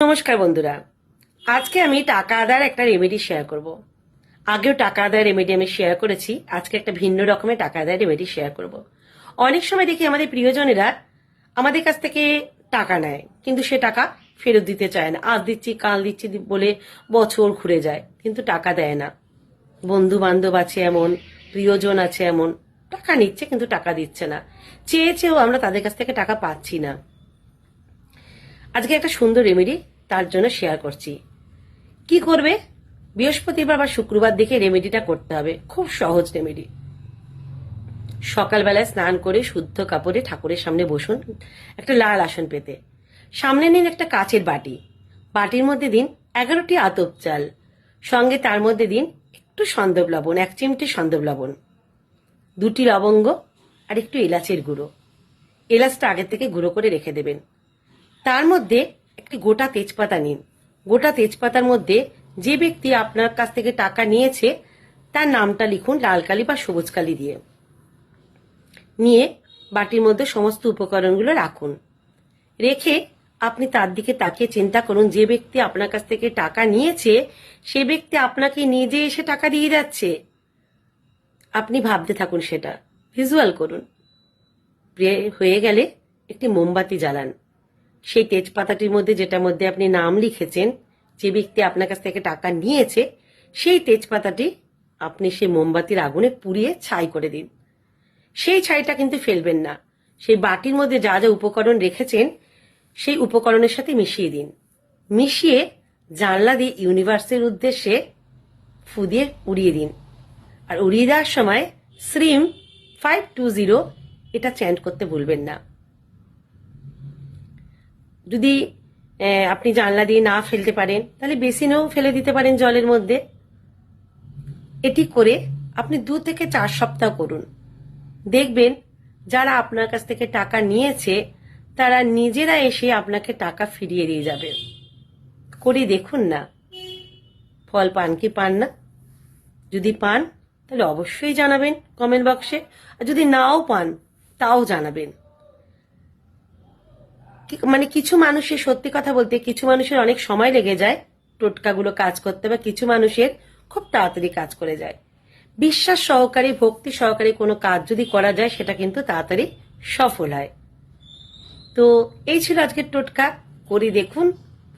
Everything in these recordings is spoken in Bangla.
নমস্কার বন্ধুরা, আজকে আমি টাকা আদায়ের একটা রেমেডি শেয়ার করব। আগেও টাকা আদায়ের রেমেডি আমি শেয়ার করেছি, আজকে একটা ভিন্ন রকমের টাকা আদায়ের রেমেডি শেয়ার করব। অনেক সময় দেখি আমাদের প্রিয়জনেরা আমাদের কাছ থেকে টাকা নেয়, কিন্তু সে টাকা ফেরত দিতে চায় না। আজ দিচ্ছি কাল দিচ্ছি বলে বছর ঘুরে যায়, কিন্তু টাকা দেয় না। বন্ধু বান্ধব আছে এমন, প্রিয়জন আছে এমন, টাকা নিচ্ছে কিন্তু টাকা দিচ্ছে না। চেয়েও আমরা তাদের কাছ থেকে টাকা পাচ্ছি না। আজকে একটা সুন্দর রেমেডি তার জন্য শেয়ার করছি। কি করবে? বৃহস্পতিবার বা শুক্রবার দেখে রেমেডিটা করতে হবে। খুব সহজ রেমেডি। সকালবেলায় স্নান করে শুদ্ধ কাপড়ে ঠাকুরের সামনে বসুন, একটা লাল আসন পেতে। সামনে নিন একটা কাচের বাটি, বাটির মধ্যে দিন 11টি আতপ চাল, সঙ্গে তার মধ্যে দিন একটু সন্দব লবণ, 1 চিমটি সন্দব লবণ, 2টি লবঙ্গ আর একটু এলাচের গুঁড়ো। এলাচটা আগে থেকে গুঁড়ো করে রেখে দেবেন। তার মধ্যে একটি গোটা তেজপাতা নিন। গোটা তেজপাতার মধ্যে যে ব্যক্তি আপনার কাছ থেকে টাকা নিয়েছে তার নামটা লিখুন লাল কালি বা সবুজ কালি দিয়ে। নিয়ে বাটির মধ্যে সমস্ত উপকরণগুলো রাখুন। রেখে আপনি তার দিকে তাকিয়ে চিন্তা করুন, যে ব্যক্তি আপনার কাছ থেকে টাকা নিয়েছে সে ব্যক্তি আপনাকে নিজে এসে টাকা দিয়ে যাচ্ছে। আপনি ভাবতে থাকুন, সেটা ভিজুয়াল করুন। হয়ে গেলে একটি মোমবাতি জ্বালান। সেই তেজপাতাটির মধ্যে, যেটার মধ্যে আপনি নাম লিখেছেন, যে ব্যক্তি আপনার কাছ থেকে টাকা নিয়েছে, সেই তেজপাতাটি আপনি সেই মোমবাতির আগুনে পুড়িয়ে ছাই করে দিন। সেই ছাইটা কিন্তু ফেলবেন না। সেই বাটির মধ্যে যা যা উপকরণ রেখেছেন সেই উপকরণের সাথে মিশিয়ে দিন। মিশিয়ে জানলা দিয়ে ইউনিভার্সের উদ্দেশ্যে ফু দিয়ে উড়িয়ে দিন। আর উড়িয়ে দেওয়ার সময় শ্রীম 520 এটা চ্যান্ট করতে ভুলবেন না। যদি আপনি জানলা দিয়ে না ফেলতে পারেন তাহলে বেসিনেও ফেলে দিতে পারেন জলের মধ্যে। এটি করে আপনি 2 থেকে 4 সপ্তাহ করুন। দেখবেন যারা আপনার কাছ থেকে টাকা নিয়েছে তারা নিজেরা এসে আপনাকে টাকা ফিরিয়ে দিয়ে যাবে। করে দেখুন না, ফল পান কি পান না। যদি পান তাহলে অবশ্যই জানাবেন কমেন্ট বক্সে, আর যদি নাও পান তাও জানাবেন। মানে কিছু মানুষের, সত্যি কথা বলতে, কিছু মানুষের অনেক সময় লেগে যায় টোটকাগুলো কাজ করতে, বা কিছু মানুষের খুব তাড়াতাড়ি কাজ করে যায়। বিশ্বাস সহকারে, ভক্তি সহকারে কোনো কাজ যদি করা যায় সেটা কিন্তু তাড়াতাড়ি সফল হয়। তো এই ছিল আজকের টোটকা, করে দেখুন।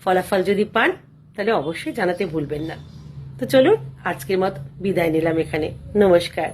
ফলাফল যদি পান তাহলে অবশ্যই জানাতে ভুলবেন না। তো চলুন, আজকের মতো বিদায় নিলাম এখানে। নমস্কার।